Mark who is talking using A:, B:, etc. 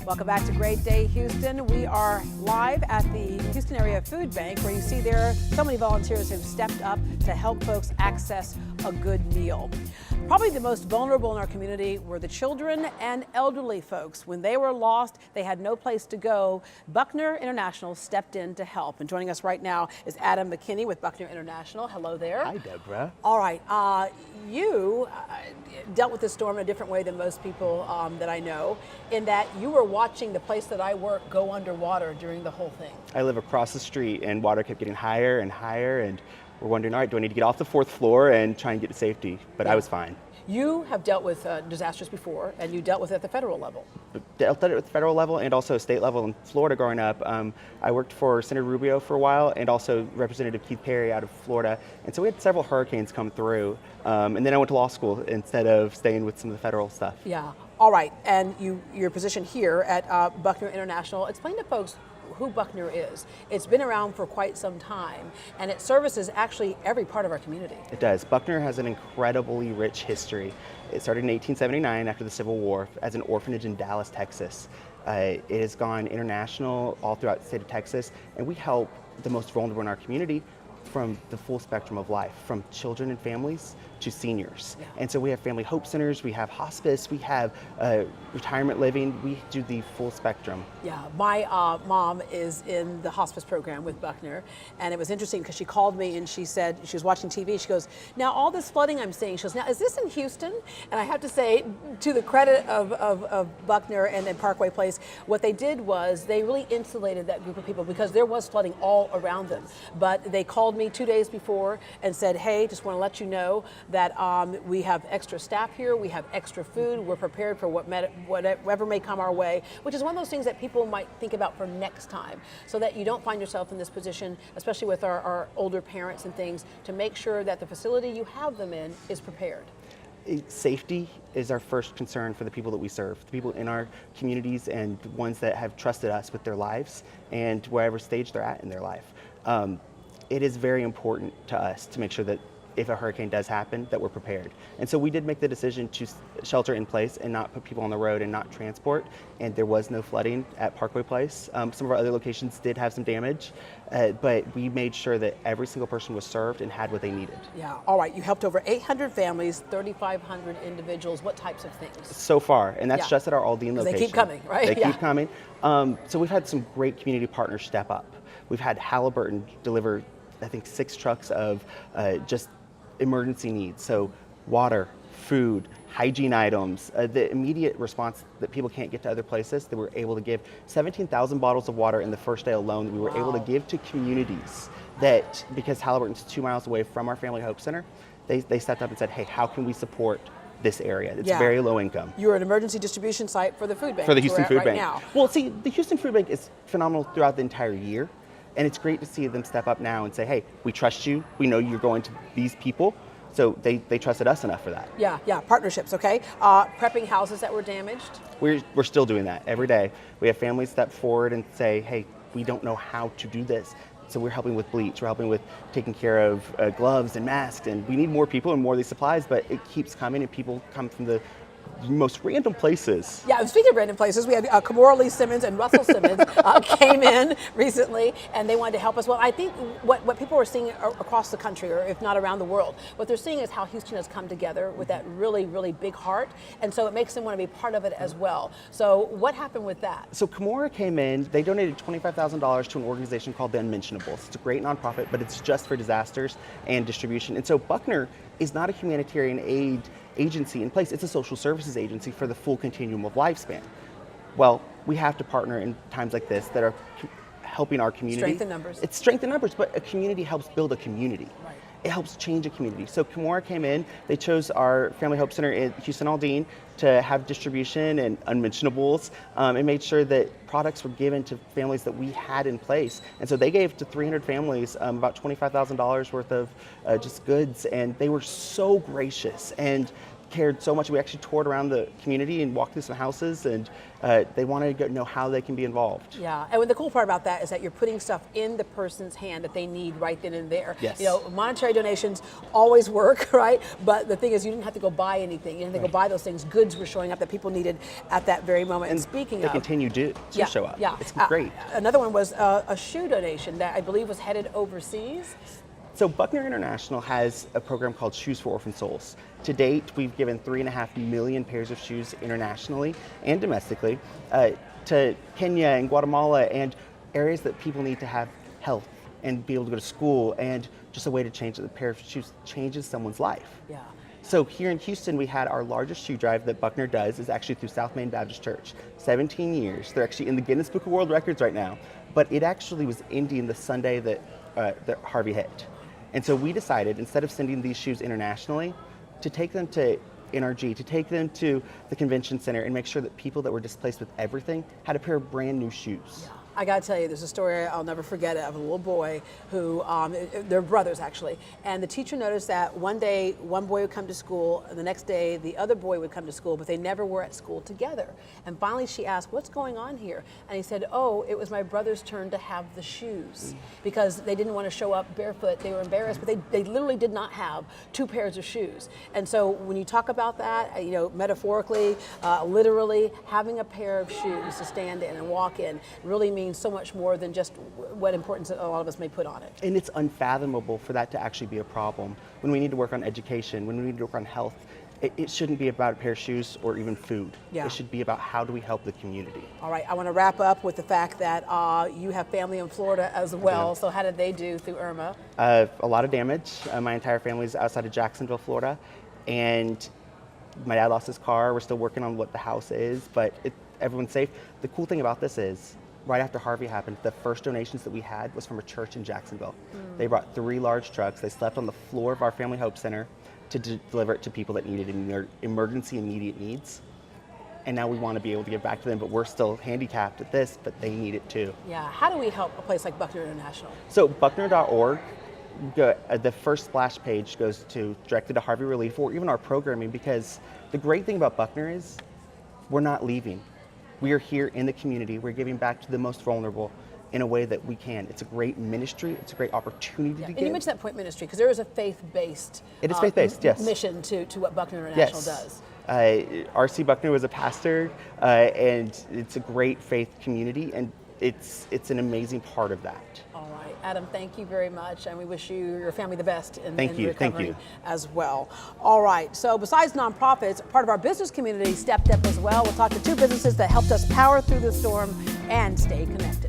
A: Welcome back to Great Day Houston. We are live at the Houston Area Food Bank, where you see there so many volunteers have stepped up to help folks access a good meal. Probably the most vulnerable in our community were the children and elderly folks. When they were lost, they had no place to go. Buckner International stepped in to help. And joining us right now is Adam McKinney with Buckner International. Hello there.
B: Hi, Deborah.
A: All right. You dealt with this storm in a different way than most people that I know, in that you were watching the place that I work go underwater during the whole thing.
B: I live across the street, and water kept getting higher and higher, and we're wondering, all right, do I need to get off the 4th floor and try and get to safety? But I was fine.
A: You have dealt with disasters before, and you dealt with it at the federal level.
B: Dealt with it at the federal level and also state level in Florida growing up. I worked for Senator Rubio for a while, and also Representative Keith Perry out of Florida. And so we had several hurricanes come through. And then I went to law school instead of staying with some of the federal stuff.
A: Yeah. All right. And your position here at Buckner International, explain to folks who Buckner is. It's been around for quite some time, and it services actually every part of our community.
B: It does. Buckner has an incredibly rich history. It started in 1879 after the Civil War as an orphanage in Dallas, Texas. It has gone international all throughout the state of Texas, and we help the most vulnerable in our community from the full spectrum of life, from children and families to seniors. Yeah. And so we have family hope centers, we have hospice, we have retirement living, we do the full spectrum.
A: Yeah, my mom is in the hospice program with Buckner, and it was interesting because she called me and she said, she was watching TV, she goes, now all this flooding I'm seeing, she goes, now is this in Houston? And I have to say, to the credit of Buckner and then Parkway Place, what they did was they really insulated that group of people because there was flooding all around them. But they called me 2 days before and said, hey, just want to let you know that we have extra staff here, we have extra food, we're prepared for whatever may come our way, which is one of those things that people might think about for next time, so that you don't find yourself in this position, especially with our older parents and things, to make sure that the facility you have them in is prepared.
B: Safety is our first concern for the people that we serve, the people in our communities and ones that have trusted us with their lives and wherever stage they're at in their life. It is very important to us to make sure that if a hurricane does happen, that we're prepared. And so we did make the decision to shelter in place and not put people on the road and not transport, and there was no flooding at Parkway Place. Some of our other locations did have some damage, but we made sure that every single person was served and had what they needed.
A: Yeah, all right, you helped over 800 families, 3,500 individuals. What types of things?
B: So far, and that's just at our Aldine location.
A: They keep coming, right?
B: They keep coming. So we've had some great community partners step up. We've had Halliburton deliver, I think, 6 trucks of just emergency needs, so water, food, hygiene items, the immediate response that people can't get to other places, that we're able to give 17,000 bottles of water in the first day alone that we were able to give to communities that, because Halliburton's 2 miles away from our Family Hope Center, they stepped up and said, hey, how can we support this area? It's very low income.
A: You're an emergency distribution site for the food bank.
B: For the Houston Food Bank.
A: Now.
B: Well, see, the Houston Food Bank is phenomenal throughout the entire year. And it's great to see them step up now and say, hey, we trust you. We know you're going to these people. So they trusted us enough for that.
A: Yeah, partnerships, okay. Prepping houses that were damaged?
B: We're still doing that every day. We have families step forward and say, hey, we don't know how to do this. So we're helping with bleach, we're helping with taking care of gloves and masks, and we need more people and more of these supplies, but it keeps coming and people come from the most random places.
A: Yeah, speaking of random places, we had Kamora Lee Simmons and Russell Simmons came in recently, and they wanted to help us. Well, I think what people are seeing across the country, or if not around the world, what they're seeing is how Houston has come together with that really, really big heart, and so it makes them want to be part of it as well. So what happened with that?
B: So Kamora came in, they donated $25,000 to an organization called The Unmentionables. It's a great nonprofit, but it's just for disasters and distribution. And so Buckner is not a humanitarian aid agency in place, it's a social services agency for the full continuum of lifespan. Well, we have to partner in times like this that are helping our community.
A: Strength in numbers.
B: It's strength in numbers, but a community helps build a community. Right. It helps change a community. So Kamora came in, they chose our Family Hope Center in Houston Aldine to have distribution and unmentionables, and made sure that products were given to families that we had in place. And so they gave to 300 families about $25,000 worth of just goods, and they were so gracious. And cared so much. We actually toured around the community and walked through some houses, and they wanted to know how they can be involved.
A: Yeah, and the cool part about that is that you're putting stuff in the person's hand that they need right then and there.
B: Yes.
A: You know, monetary donations always work, right? But the thing is, you didn't have to go buy anything. You didn't have to go buy those things. Goods were showing up that people needed at that very moment. And speaking
B: they
A: of,
B: continue to show up.
A: Yeah,
B: It's great.
A: Another one was a shoe donation that I believe was headed overseas.
B: So Buckner International has a program called Shoes for Orphan Souls. To date, we've given 3.5 million pairs of shoes internationally and domestically to Kenya and Guatemala and areas that people need to have health and be able to go to school, and just a way to change. A pair of shoes changes someone's life.
A: Yeah.
B: So here in Houston, we had our largest shoe drive that Buckner does is actually through South Main Baptist Church. 17 years. They're actually in the Guinness Book of World Records right now. But it actually was ending the Sunday that Harvey hit. And so we decided, instead of sending these shoes internationally, to take them to NRG, to take them to the convention center and make sure that people that were displaced with everything had a pair of brand new shoes.
A: Yeah. I got to tell you, there's a story, I'll never forget it, of a little boy who, they're brothers actually, and the teacher noticed that one day one boy would come to school, and the next day the other boy would come to school, but they never were at school together. And finally she asked, what's going on here? And he said, oh, it was my brother's turn to have the shoes, because they didn't want to show up barefoot. They were embarrassed, but they literally did not have 2 pairs of shoes. And so when you talk about that, you know, metaphorically, literally, having a pair of shoes to stand in and walk in really means so much more than just what importance a lot of us may put on it.
B: And it's unfathomable for that to actually be a problem. When we need to work on education, when we need to work on health, it shouldn't be about a pair of shoes or even food.
A: Yeah.
B: It should be about how do we help the community.
A: All right, I want to wrap up with the fact that you have family in Florida as well.
B: Yeah.
A: So how did they do through Irma?
B: A lot of damage. My entire family's outside of Jacksonville, Florida, and my dad lost his car. We're still working on what the house is, but everyone's safe. The cool thing about this is, right after Harvey happened, the first donations that we had was from a church in Jacksonville. They brought 3 large trucks. They slept on the floor of our Family Hope Center to deliver it to people that needed in their emergency immediate needs. And now we want to be able to give back to them, but we're still handicapped at this, but they need it too.
A: Yeah, how do we help a place like Buckner International?
B: So Buckner.org, the first splash page goes directly to Harvey Relief or even our programming, because the great thing about Buckner is we're not leaving. We are here in the community. We're giving back to the most vulnerable in a way that we can. It's a great ministry. It's a great opportunity to give.
A: And you mentioned that point ministry, because there is a faith-based
B: It is faith-based, yes.
A: mission to what Buckner International does.
B: R.C. Buckner was a pastor, and it's a great faith community, and it's an amazing part of that.
A: All right, Adam, thank you very much, and we wish you your family the best in
B: Thank you.
A: recovery as well. All right, so besides nonprofits, part of our business community stepped up as well. We'll talk to 2 businesses that helped us power through the storm and stay connected.